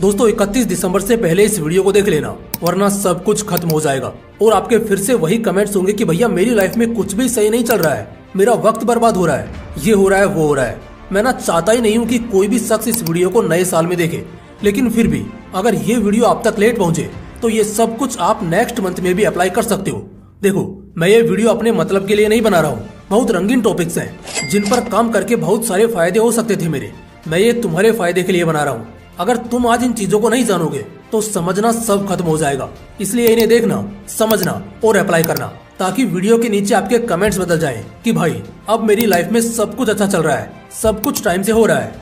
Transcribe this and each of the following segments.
दोस्तों 31 दिसंबर से पहले इस वीडियो को देख लेना, वरना सब कुछ खत्म हो जाएगा और आपके फिर से वही कमेंट्स होंगे कि भैया मेरी लाइफ में कुछ भी सही नहीं चल रहा है, मेरा वक्त बर्बाद हो रहा है, ये हो रहा है वो हो रहा है। मैं ना चाहता ही नहीं हूँ कि कोई भी शख्स इस वीडियो को नए साल में देखे, लेकिन फिर भी अगर ये वीडियो आप तक लेट पहुंचे तो ये सब कुछ आप नेक्स्ट मंथ में भी अप्लाई कर सकते हो। देखो, मैं ये वीडियो अपने मतलब के लिए नहीं बना रहा हूँ। बहुत रंगीन टॉपिक्स हैं जिन पर काम करके बहुत सारे फायदे हो सकते थे मेरे। मैं ये तुम्हारे फायदे के लिए बना रहा हूँ। अगर तुम आज इन चीजों को नहीं जानोगे तो समझना सब खत्म हो जाएगा। इसलिए इन्हें देखना, समझना और अप्लाई करना, ताकि वीडियो के नीचे आपके कमेंट्स बदल जाएं कि भाई अब मेरी लाइफ में सब कुछ अच्छा चल रहा है, सब कुछ टाइम से हो रहा है।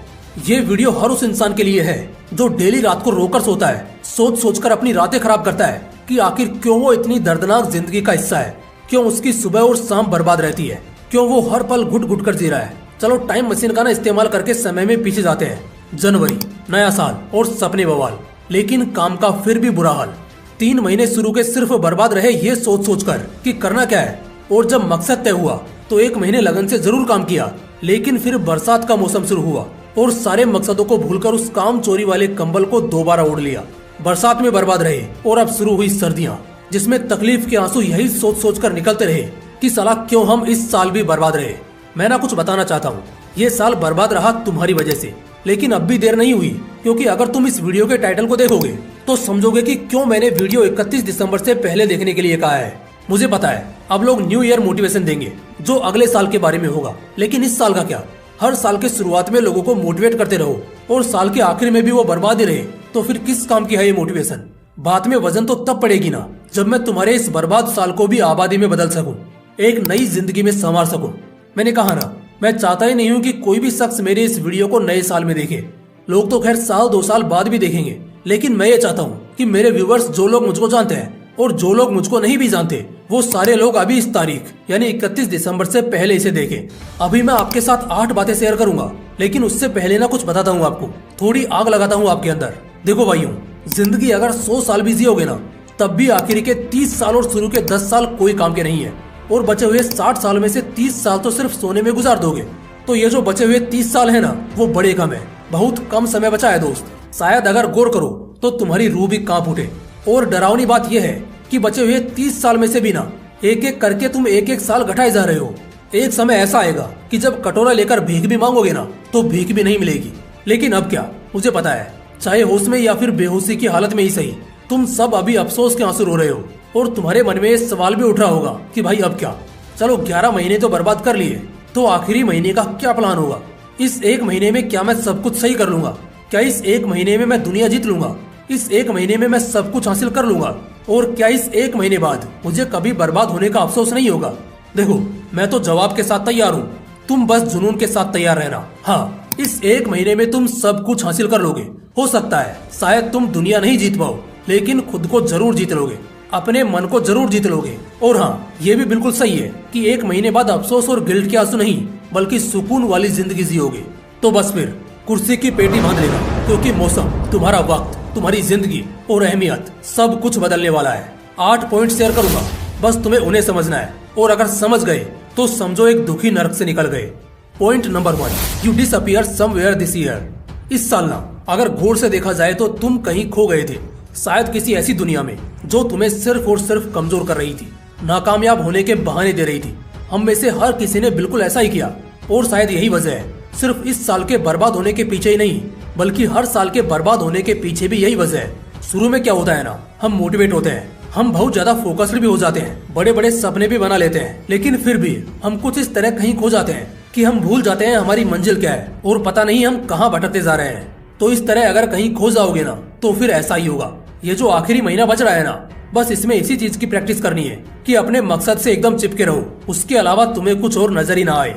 ये वीडियो हर उस इंसान के लिए है जो डेली रात को रोकर सोता है, सोच सोच कर अपनी रातें खराब करता है कि आखिर क्यों वो इतनी दर्दनाक जिंदगी का हिस्सा है, क्यों उसकी सुबह और शाम बर्बाद रहती है, क्यों वो हर पल घुट घुट कर जी रहा है। चलो टाइम मशीन का ना इस्तेमाल करके समय में पीछे जाते हैं। जनवरी, नया साल और सपने बवाल, लेकिन काम का फिर भी बुरा हाल। 3 महीने शुरू के सिर्फ बर्बाद रहे ये सोच सोच कर कि करना क्या है, और जब मकसद तय हुआ तो 1 महीने लगन से जरूर काम किया, लेकिन फिर बरसात का मौसम शुरू हुआ और सारे मकसदों को भूलकर उस काम चोरी वाले कंबल को दोबारा ओढ़ लिया। बरसात में बर्बाद रहे और अब शुरू हुई सर्दियाँ, जिसमें तकलीफ के आंसू यही सोच सोच कर निकलते रहे कि साला क्यों हम इस साल भी बर्बाद रहे। मैं ना कुछ बताना चाहता हूँ, ये साल बर्बाद रहा तुम्हारी वजह से, लेकिन अब भी देर नहीं हुई, क्योंकि अगर तुम इस वीडियो के टाइटल को देखोगे तो समझोगे कि क्यों मैंने वीडियो 31 दिसंबर से पहले देखने के लिए कहा है। मुझे पता है अब लोग न्यू ईयर मोटिवेशन देंगे जो अगले साल के बारे में होगा, लेकिन इस साल का क्या? हर साल के शुरुआत में लोगों को मोटिवेट करते रहो और साल के आखिर में भी वो बर्बाद ही रहे, तो फिर किस काम की है ये मोटिवेशन? बात में वजन तो तब पड़ेगी ना जब मैं तुम्हारे इस बर्बाद साल को भी आबादी में बदल सकूं, एक नई जिंदगी में संवार सकूं। मैंने कहा ना, मैं चाहता ही नहीं हूं कि कोई भी शख्स मेरे इस वीडियो को नए साल में देखे। लोग तो खैर 1-2 साल बाद भी देखेंगे, लेकिन मैं ये चाहता हूं कि मेरे व्यूवर्स, जो लोग मुझको जानते हैं और जो लोग मुझको नहीं भी जानते, वो सारे लोग अभी इस तारीख यानी 31 दिसंबर से पहले इसे देखें। अभी मैं आपके साथ 8 बातें शेयर करूंगा, लेकिन उससे पहले ना कुछ बताता हूँ आपको, थोड़ी आग लगाता हूँ आपके अंदर। देखो भाइयों, जिंदगी अगर 100 साल भी जियोगे ना, तब भी आखिर के 30 साल और शुरू के 10 साल कोई काम के नहीं है, और बचे हुए 60 साल में से 30 साल तो सिर्फ सोने में गुजार दोगे। तो ये जो बचे हुए 30 साल है ना, वो बड़े कम है, बहुत कम समय बचा है दोस्त। शायद अगर गौर करो तो तुम्हारी रूह भी कांप उठे। और डरावनी बात यह है कि बचे हुए 30 साल में से भी ना एक एक करके तुम एक साल घटाए जा रहे हो। एक समय ऐसा आएगा कि जब कटोरा लेकर भीख भी मांगोगे ना, तो भीख भी नहीं मिलेगी। लेकिन अब क्या, मुझे पता है, चाहे होश में या फिर बेहोशी की हालत में ही सही, तुम सब अभी अफसोस के आंसू रो रहे हो, और तुम्हारे मन में ये सवाल भी उठ रहा होगा कि भाई अब क्या? चलो 11 महीने तो बर्बाद कर लिए, तो आखिरी महीने का क्या प्लान होगा? इस 1 महीने में क्या मैं सब कुछ सही कर लूंगा? क्या इस 1 महीने में मैं दुनिया जीत लूंगा? इस 1 महीने में मैं सब कुछ हासिल कर लूंगा? और क्या इस 1 महीने बाद मुझे कभी बर्बाद होने का अफसोस नहीं होगा? देखो, मैं तो जवाब के साथ तैयार हूँ, तुम बस जुनून के साथ तैयार रहना। हाँ, इस 1 महीने में तुम सब कुछ हासिल कर लोगे। हो सकता है शायद तुम दुनिया नहीं जीत पाओ, लेकिन खुद को जरूर जीत लोगे, अपने मन को जरूर जीत लोगे। और हाँ, ये भी बिल्कुल सही है कि 1 महीने बाद अफसोस और गिल्ट के आंसू नहीं, बल्कि सुकून वाली जिंदगी जियोगे। तो बस फिर कुर्सी की पेटी बांध लेना, क्योंकि मौसम, तुम्हारा वक्त, तुम्हारी जिंदगी और अहमियत सब कुछ बदलने वाला है। 8 पॉइंट शेयर करूंगा, बस तुम्हें उन्हें समझना है, और अगर समझ गए तो समझो एक दुखी नरक से निकल गए। Point number 1, you disappear somewhere this year. इस साल ना, अगर गौर से देखा जाए तो तुम कहीं खो गए थे, शायद किसी ऐसी दुनिया में जो तुम्हें सिर्फ और सिर्फ कमजोर कर रही थी, नाकामयाब होने के बहाने दे रही थी। हम में से हर किसी ने बिल्कुल ऐसा ही किया, और शायद यही वजह है, सिर्फ इस साल के बर्बाद होने के पीछे ही नहीं, बल्कि हर साल के बर्बाद होने के पीछे भी यही वजह है। शुरू में क्या होता है ना, हम मोटिवेट होते हैं, हम बहुत ज्यादा फोकस्ड भी हो जाते हैं, बड़े बड़े सपने भी बना लेते हैं, लेकिन फिर भी हम कुछ इस तरह कहीं खो जाते हैं कि हम भूल जाते हैं हमारी मंजिल क्या है, और पता नहीं हम कहाँ भटकते जा रहे हैं। तो इस तरह अगर कहीं खो जाओगे ना, तो फिर ऐसा ही होगा। ये जो आखिरी महीना बच रहा है ना, बस इसमें इसी चीज की प्रैक्टिस करनी है कि अपने मकसद से एकदम चिपके रहो, उसके अलावा तुम्हें कुछ और नजर ही ना आए।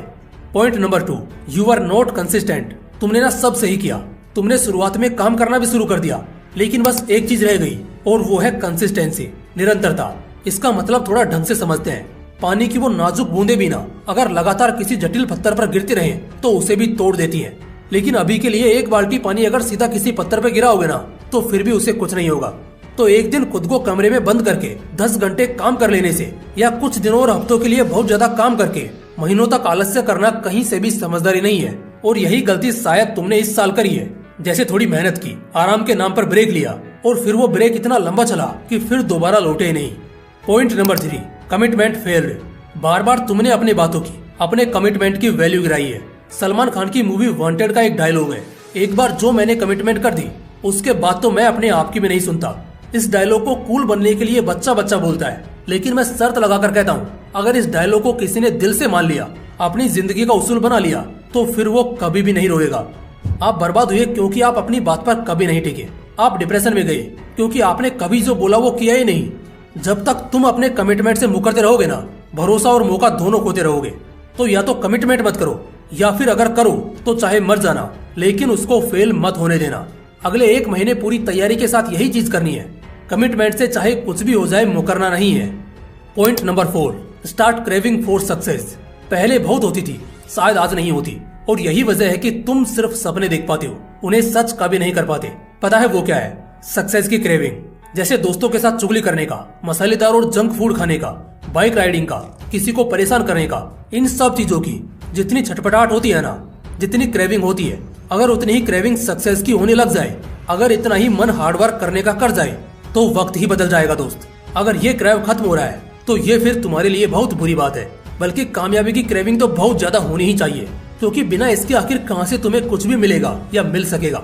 Point number 2, you are not consistent. तुमने ना सब सही किया, तुमने शुरुआत में काम करना भी शुरू कर दिया, लेकिन बस एक चीज रह गई, और वो है कंसिस्टेंसी, निरंतरता। इसका मतलब थोड़ा ढंग से समझते हैं। पानी की वो नाजुक बूंदे भी ना अगर लगातार किसी जटिल पत्थर पर गिरती रहे तो उसे भी तोड़ देती है, लेकिन अभी के लिए 1 बाल्टी पानी अगर सीधा किसी पत्थर पर गिराओगे ना, तो फिर भी उसे कुछ नहीं होगा। तो एक दिन खुद को कमरे में बंद करके 10 घंटे काम कर लेने से, या कुछ दिनों और हफ्तों के लिए बहुत ज्यादा काम करके महीनों तक आलस्य करना कहीं से भी समझदारी नहीं है, और यही गलती शायद तुमने इस साल करी है। जैसे थोड़ी मेहनत की, आराम के नाम पर ब्रेक लिया और फिर वो ब्रेक इतना लंबा चला कि फिर दोबारा लौटे ही नहीं। Point number 3, commitment failed. बार बार तुमने अपनी बातों की, अपने कमिटमेंट की वैल्यू गिराई है। सलमान खान की मूवी वांटेड का एक डायलॉग है, एक बार जो मैंने कमिटमेंट कर दी उसके बाद तो मैं अपने आप की भी नहीं सुनता। इस डायलॉग को कूल बनने के लिए बच्चा बच्चा बोलता है, लेकिन मैं शर्त लगाकर कहता हूँ, अगर इस डायलॉग को किसी ने दिल से मान लिया, अपनी जिंदगी का उसूल बना लिया, तो फिर वो कभी भी नहीं रोएगा। आप बर्बाद हुए क्योंकि आप अपनी बात पर कभी नहीं टिके। आप डिप्रेशन में गए क्योंकि आपने कभी जो बोला वो किया ही नहीं। जब तक तुम अपने कमिटमेंट से मुकरते रहोगे ना, भरोसा और मौका दोनों खोते रहोगे। तो या तो कमिटमेंट मत करो, या फिर अगर करो तो चाहे मर जाना, लेकिन उसको फेल मत होने देना। अगले 1 महीने पूरी तैयारी के साथ यही चीज करनी है। कमिटमेंट से चाहे कुछ भी हो जाए, मुकरना नहीं है। Point number 4, start craving for success. पहले बहुत होती थी, शायद आज नहीं होती, और यही वजह है कि तुम सिर्फ सपने देख पाते हो, उन्हें सच कभी नहीं कर पाते। पता है वो क्या है? सक्सेस की क्रेविंग। जैसे दोस्तों के साथ चुगली करने का, मसालेदार और जंक फूड खाने का, बाइक राइडिंग का, किसी को परेशान करने का, इन सब चीजों की जितनी छटपटाहट होती है ना, जितनी क्रेविंग होती है, अगर उतनी ही क्रेविंग सक्सेस की होने लग जाए, अगर इतना ही मन हार्डवर्क करने का कर जाए, तो वक्त ही बदल जाएगा दोस्त। अगर ये क्रेव खत्म हो रहा है तो ये फिर तुम्हारे लिए बहुत बुरी बात है। बल्कि कामयाबी की क्रेविंग तो बहुत ज्यादा होनी ही चाहिए, क्योंकि बिना इसके आखिर कहां से तुम्हें कुछ भी मिलेगा या मिल सकेगा।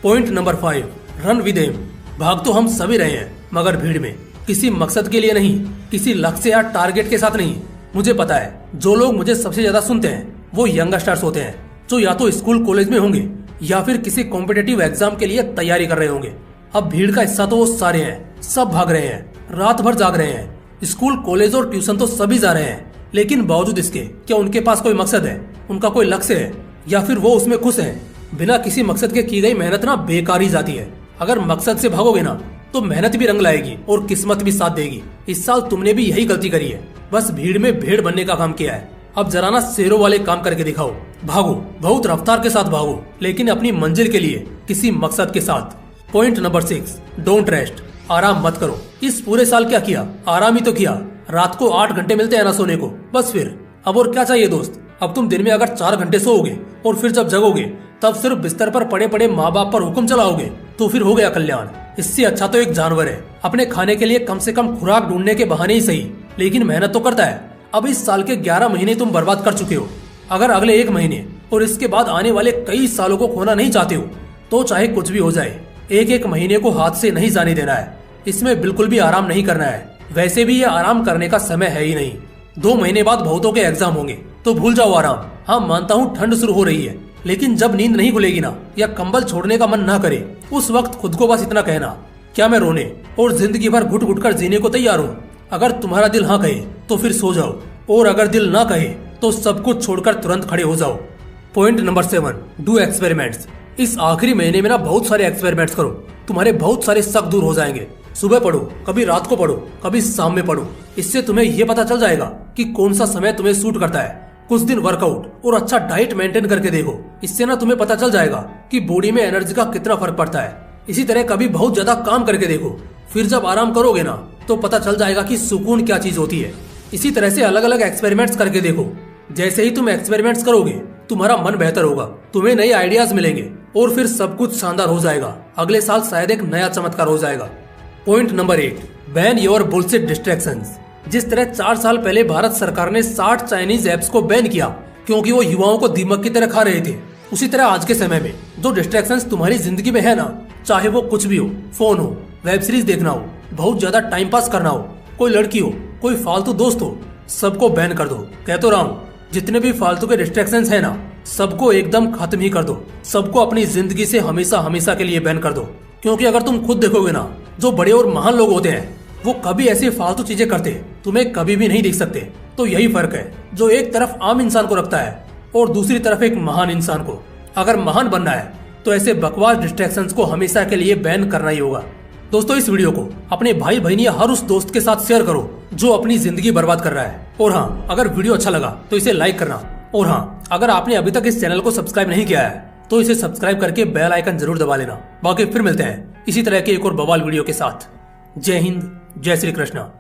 Point number 5, run with aim. भाग तो हम सभी रहे हैं, मगर भीड़ में, किसी मकसद के लिए नहीं, किसी लक्ष्य या टारगेट के साथ नहीं। मुझे पता है जो लोग मुझे सबसे ज्यादा सुनते हैं वो यंगस्टर्स होते हैं, जो या तो स्कूल कॉलेज में होंगे या फिर किसी कॉम्पिटिटिव एग्जाम के लिए तैयारी कर रहे होंगे। अब भीड़ का हिस्सा तो वो सारे हैं, सब भाग रहे हैं, रात भर जाग रहे हैं, स्कूल कॉलेज और ट्यूशन तो सभी जा रहे हैं, लेकिन बावजूद इसके क्या उनके पास कोई मकसद है, उनका कोई लक्ष्य है, या फिर वो उसमें खुश है? बिना किसी मकसद के की गई मेहनत ना बेकार ही जाती है। अगर मकसद से भागोगे ना तो मेहनत भी रंग लाएगी और किस्मत भी साथ देगी। इस साल तुमने भी यही गलती करी है, बस भीड़ में भेड़ बनने का काम किया है। अब जरा ना शेरों वाले काम करके दिखाओ। भागो, बहुत रफ्तार के साथ भागो, लेकिन अपनी मंजिल के लिए, किसी मकसद के साथ। Point number 6, don't rest. आराम मत करो। इस पूरे साल क्या किया? आराम ही तो किया। रात को 8 घंटे मिलते हैं ना सोने को, बस फिर अब और क्या चाहिए दोस्त? अब तुम दिन में अगर 4 घंटे सोओगे और फिर जब जगोगे तब सिर्फ बिस्तर पर पड़े पड़े माँ बाप पर हुक्म चलाओगे, तो फिर हो गया कल्याण। इससे अच्छा तो एक जानवर है, अपने खाने के लिए कम से कम खुराक ढूंढने के बहाने ही सही, लेकिन मेहनत तो करता है। अब इस साल के 11 महीने तुम बर्बाद कर चुके हो। अगर अगले 1 महीने और इसके बाद आने वाले कई सालों को खोना नहीं चाहते हो, तो चाहे कुछ भी हो जाए, एक महीने को हाथ से नहीं जाने देना है। इसमें बिल्कुल भी आराम नहीं करना है। वैसे भी ये आराम करने का समय है ही नहीं। 2 महीने बाद बहुतों के एग्जाम होंगे, तो भूल जाओ आराम। हाँ, मानता हूँ ठंड शुरू हो रही है, लेकिन जब नींद नहीं खुलेगी ना, या कंबल छोड़ने का मन ना करे, उस वक्त खुद को बस इतना कहना, क्या मैं रोने और जिंदगी भर घुट घुट कर जीने को तैयार हूँ? अगर तुम्हारा दिल हाँ कहे तो फिर सो जाओ, और अगर दिल ना कहे तो सब कुछ छोड़कर तुरंत खड़े हो जाओ। Point number 7, do experiments. इस आखिरी महीने में ना बहुत सारे एक्सपेरिमेंट्स करो, तुम्हारे बहुत सारे शक दूर हो जाएंगे। सुबह पढ़ो, कभी रात को पढ़ो, कभी शाम में पढ़ो। इससे तुम्हें ये पता चल जाएगा कि कौन सा समय तुम्हें सूट करता है। कुछ दिन वर्कआउट और अच्छा डाइट मेंटेन करके देखो, इससे ना तुम्हें पता चल जाएगा कि बॉडी में एनर्जी का कितना फर्क पड़ता है। इसी तरह कभी बहुत ज्यादा काम करके देखो, फिर जब आराम करोगे ना तो पता चल जाएगा कि सुकून क्या चीज होती है। इसी तरह से अलग अलग एक्सपेरिमेंट्स करके देखो। जैसे ही तुम एक्सपेरिमेंट्स करोगे, तुम्हारा मन बेहतर होगा, तुम्हें नए आइडियाज मिलेंगे, और फिर सब कुछ शानदार हो जाएगा। अगले साल शायद एक नया चमत्कार हो जाएगा। Point number 8, ban your bullshit distractions. जिस तरह 4 साल पहले भारत सरकार ने 60 चाइनीज ऐप्स को बैन किया क्योंकि वो युवाओं को दीमक की तरह खा रहे थे, उसी तरह आज के समय में जो डिस्ट्रैक्शंस तुम्हारी जिंदगी में है ना, चाहे वो कुछ भी हो, फोन हो, वेब सीरीज देखना हो, बहुत ज्यादा टाइम पास करना हो, कोई लड़की हो, कोई फालतू दोस्त हो, सबको बैन कर दो। कह तो रहा हूँ, जितने भी फालतू के डिस्ट्रैक्शंस है ना, सबको एकदम खत्म ही कर दो। सबको अपनी जिंदगी से हमेशा हमेशा के लिए बैन कर दो। क्योंकि अगर तुम खुद देखोगे ना, जो बड़े और महान लोग होते हैं वो कभी ऐसी फालतू चीजें करते तुम्हें कभी भी नहीं दिख सकते। तो यही फर्क है जो एक तरफ आम इंसान को रखता है और दूसरी तरफ एक महान इंसान को। अगर महान बनना है तो ऐसे बकवास डिस्ट्रैक्शंस को हमेशा के लिए बैन करना ही होगा। दोस्तों, इस वीडियो को अपने भाई बहन या हर उस दोस्त के साथ शेयर करो जो अपनी जिंदगी बर्बाद कर रहा है। और हाँ, अगर वीडियो अच्छा लगा तो इसे लाइक करना। और हाँ, अगर आपने अभी तक इस चैनल को सब्सक्राइब नहीं किया है तो इसे सब्सक्राइब करके बेल आइकन जरूर दबा लेना। बाकी फिर मिलते हैं इसी तरह के एक और बवाल वीडियो के साथ। जय हिंद, जय श्री कृष्णा।